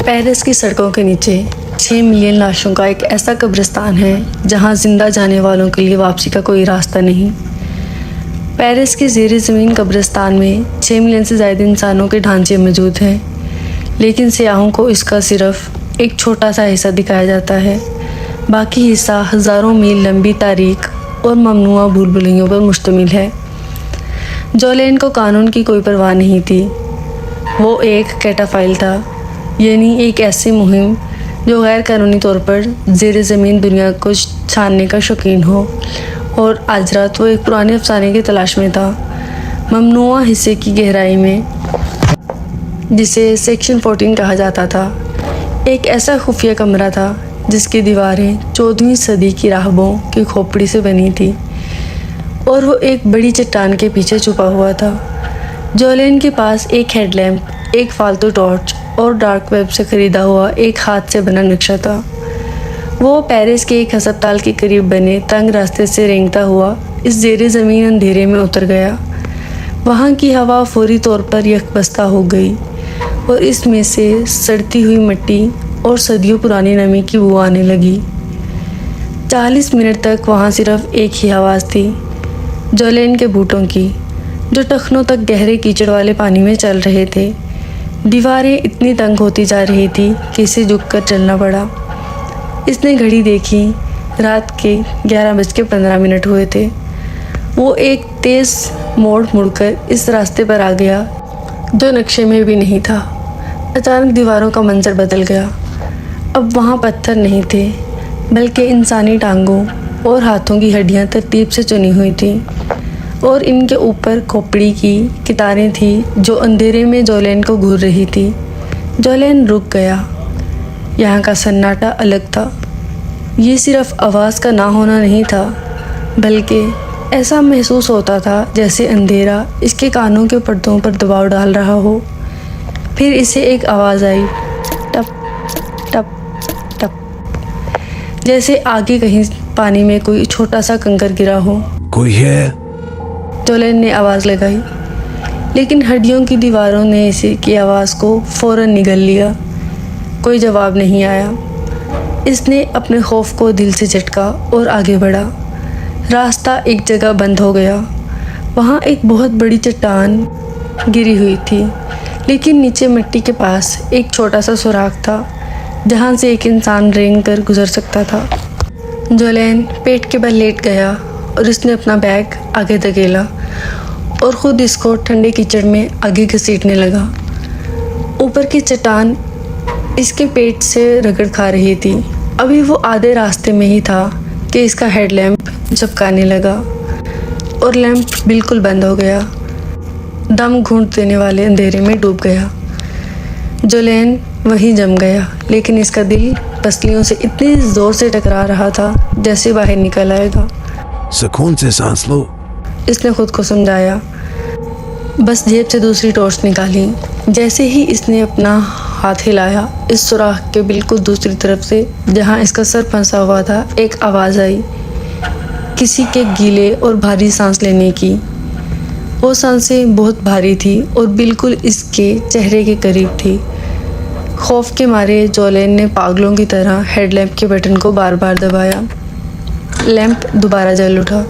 Paris की सड़कों के नीचे 6 मिलियन लाशों का एक ऐसा कब्रिस्तान है जहां जिंदा जाने वालों के लिए वापसी का कोई रास्ता नहीं। पेरिस के ज़ेरे ज़मीन कब्रिस्तान में 6 मिलियन से ज़्यादा इंसानों के ढांचे मौजूद हैं, लेकिन सियाहों को इसका सिर्फ एक छोटा सा हिस्सा दिखाया जाता है। बाकी हिस्सा हज़ारों मील लंबी तारीख और ममनुआ भूल भुलैयों पर मुश्तमिल है। जोलेन को कानून की कोई परवाह नहीं थी। वो एक कैटाफाइल था, यानी एक ऐसी मुहिम जो गैर कानूनी तौर पर ज़ेरे ज़मीन दुनिया को छानने का शौकीन हो, और आज रात वो एक पुराने अफसाने की तलाश में था, ममनुआ हिस्से की गहराई में, जिसे सेक्शन 14 कहा जाता था। एक ऐसा खुफिया कमरा था जिसकी दीवारें 14वीं सदी की राहबों की खोपड़ी से बनी थी, और वो एक बड़ी चट्टान के पीछे छुपा हुआ था। जोलेन के पास एक हेडलैम्प, एक फालतू टॉर्च और डार्क वेब से ख़रीदा हुआ एक हाथ से बना नक्शा था। वो पेरिस के एक अस्पताल के करीब बने तंग रास्ते से रेंगता हुआ इस ज़ेरे ज़मीन अंधेरे में उतर गया। वहाँ की हवा फौरी तौर पर यकबस्ता हो गई और इसमें से सड़ती हुई मिट्टी और सदियों पुरानी नमी की बू आने लगी। 40 मिनट तक वहाँ सिर्फ एक ही आवाज़ थी, जोलेन के बूटों की, जो टखनों तक गहरे कीचड़ वाले पानी में चल रहे थे। दीवारें इतनी तंग होती जा रही थी कि इसे झुककर चलना पड़ा। इसने घड़ी देखी, रात के 11:15 हुए थे। वो एक तेज़ मोड़ मुड़कर इस रास्ते पर आ गया जो नक्शे में भी नहीं था। अचानक दीवारों का मंजर बदल गया। अब वहाँ पत्थर नहीं थे, बल्कि इंसानी टांगों और हाथों की हड्डियाँ तरतीब से चुनी हुई थीं, और इनके ऊपर खोपड़ी की कितारें थी जो अंधेरे में जोलेन को घूर रही थी। जोलेन रुक गया। यहाँ का सन्नाटा अलग था। ये सिर्फ आवाज़ का ना होना नहीं था, बल्कि ऐसा महसूस होता था जैसे अंधेरा इसके कानों के पर्दों पर दबाव डाल रहा हो। फिर इसे एक आवाज़ आई, टप टप टप, जैसे आगे कहीं पानी में कोई छोटा सा कंकर गिरा हो। कोई है? जोलेन ने आवाज़ लगाई, लेकिन हड्डियों की दीवारों ने इसे की आवाज़ को फ़ौरन निगल लिया। कोई जवाब नहीं आया। इसने अपने खौफ को दिल से झटका और आगे बढ़ा। रास्ता एक जगह बंद हो गया। वहाँ एक बहुत बड़ी चट्टान गिरी हुई थी, लेकिन नीचे मिट्टी के पास एक छोटा सा सुराख था जहाँ से एक इंसान रेंग कर गुजर सकता था। जोलेन पेट के बल लेट गया और इसने अपना बैग आगे धकेला और ख़ुद इसको ठंडे कीचड़ में आगे घसीटने लगा। ऊपर की चट्टान इसके पेट से रगड़ खा रही थी। अभी वो आधे रास्ते में ही था कि इसका हेडलैम्प झपकाने लगा और लैंप बिल्कुल बंद हो गया। दम घूंट देने वाले अंधेरे में डूब गया। जोलेन वहीं जम गया, लेकिन इसका दिल पसलियों से इतनी ज़ोर से टकरा रहा था जैसे बाहर निकल आएगा। सुकून से सांस लो, इसने खुद को समझाया। बस जेब से दूसरी टॉर्च निकाली। जैसे ही इसने अपना हाथ हिलाया, इस सुराख के बिल्कुल दूसरी तरफ से, जहां इसका सर फंसा हुआ था, एक आवाज़ आई, किसी के गीले और भारी सांस लेने की। वो सांसें बहुत भारी थी और बिल्कुल इसके चेहरे के करीब थी। खौफ के मारे जोलेन ने पागलों की तरह हेडलैम्प के बटन को बार बार दबाया। लैंप दोबारा जल उठा।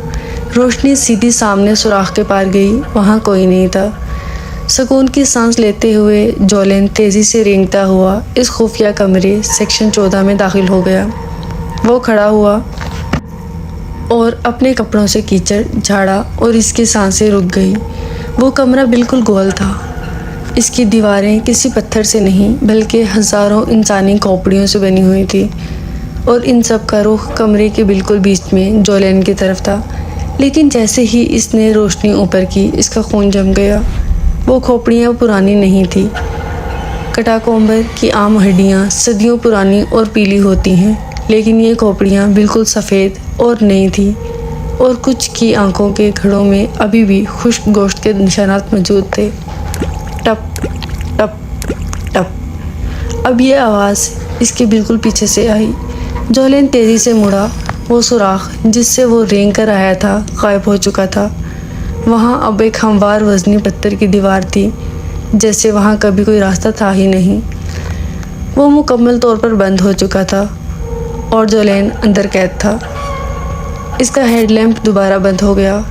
रोशनी सीधी सामने सुराख के पार गई। वहाँ कोई नहीं था। सुकून की सांस लेते हुए जोलेन तेज़ी से रेंगता हुआ इस खुफिया कमरे सेक्शन 14 में दाखिल हो गया। वो खड़ा हुआ और अपने कपड़ों से कीचड़ झाड़ा और इसकी सांसें रुक गई। वो कमरा बिल्कुल गोल था। इसकी दीवारें किसी पत्थर से नहीं, बल्कि हज़ारों इंसानी खोपड़ियों से बनी हुई थी, और इन सब का रुख कमरे के बिल्कुल बीच में जोलेन की तरफ था। लेकिन जैसे ही इसने रोशनी ऊपर की, इसका खून जम गया। वो खोपड़ियाँ पुरानी नहीं थी। कटाकोम्बर की आम हड्डियाँ सदियों पुरानी और पीली होती हैं, लेकिन ये खोपड़ियाँ बिल्कुल सफ़ेद और नई थी, और कुछ की आंखों के घड़ों में अभी भी खुश्क गोश्त के निशानात मौजूद थे। टप टप टप। अब ये आवाज़ इसके बिल्कुल पीछे से आई। जोलेन तेज़ी से मुड़ा। वो सुराख जिससे वो रेंग कर आया था गायब हो चुका था। वहाँ अब एक हमवार वज़नी पत्थर की दीवार थी, जैसे वहाँ कभी कोई रास्ता था ही नहीं। वो मुकम्मल तौर पर बंद हो चुका था और जोलेन अंदर कैद था। इसका हेडलैम्प दोबारा बंद हो गया।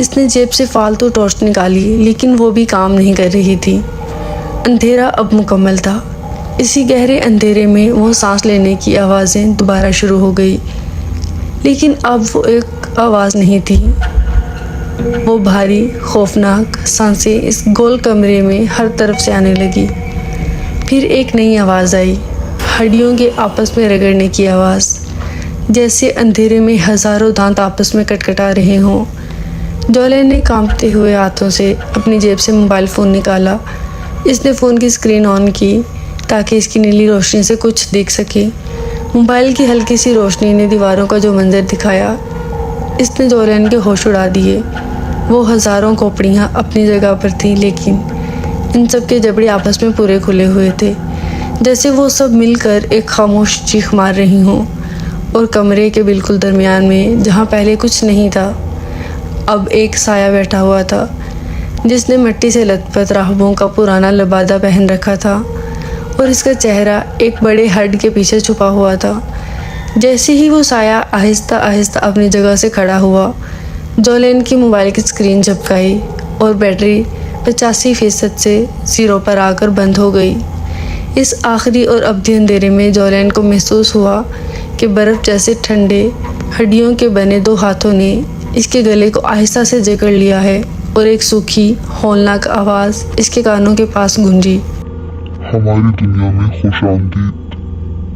इसने जेब से फालतू टॉर्च निकाली, लेकिन वो भी काम नहीं कर रही थी। अंधेरा अब मुकम्मल था। इसी गहरे अंधेरे में वो सांस लेने की आवाज़ें दोबारा शुरू हो गई, लेकिन अब वो एक आवाज़ नहीं थी। वो भारी खौफनाक सांसें इस गोल कमरे में हर तरफ से आने लगी। फिर एक नई आवाज़ आई, हड्डियों के आपस में रगड़ने की आवाज़, जैसे अंधेरे में हज़ारों दांत आपस में कटकटा रहे हों। जोलेन ने कांपते हुए हाथों से अपनी जेब से मोबाइल फ़ोन निकाला। इसने फ़ोन की स्क्रीन ऑन की ताकि इसकी नीली रोशनी से कुछ देख सके। मोबाइल की हल्की सी रोशनी ने दीवारों का जो मंजर दिखाया, इसने जोलेन के होश उड़ा दिए। वो हज़ारों खोपड़ियाँ अपनी जगह पर थीं, लेकिन इन सब के जबड़े आपस में पूरे खुले हुए थे, जैसे वो सब मिलकर एक खामोश चीख मार रही हों। और कमरे के बिल्कुल दरमियान में, जहाँ पहले कुछ नहीं था, अब एक साया बैठा हुआ था, जिसने मिट्टी से लथपथ राहबों का पुराना लबादा पहन रखा था और इसका चेहरा एक बड़े हड के पीछे छुपा हुआ था। जैसे ही वो साया आहिस्ता आहिस्ता अपनी जगह से खड़ा हुआ, जोलेन की मोबाइल की स्क्रीन झपकाई और बैटरी 85% से 0 पर आकर बंद हो गई। इस आखिरी और अवधि अंधेरे में जोलेन को महसूस हुआ कि बर्फ़ जैसे ठंडे हड्डियों के बने 2 हाथों ने इसके गले को आहिस्ता से जकड़ लिया है और एक सूखी हौलनाक आवाज़ इसके कानों के पास गूंजी। हमारी दुनिया में खुशामदीद।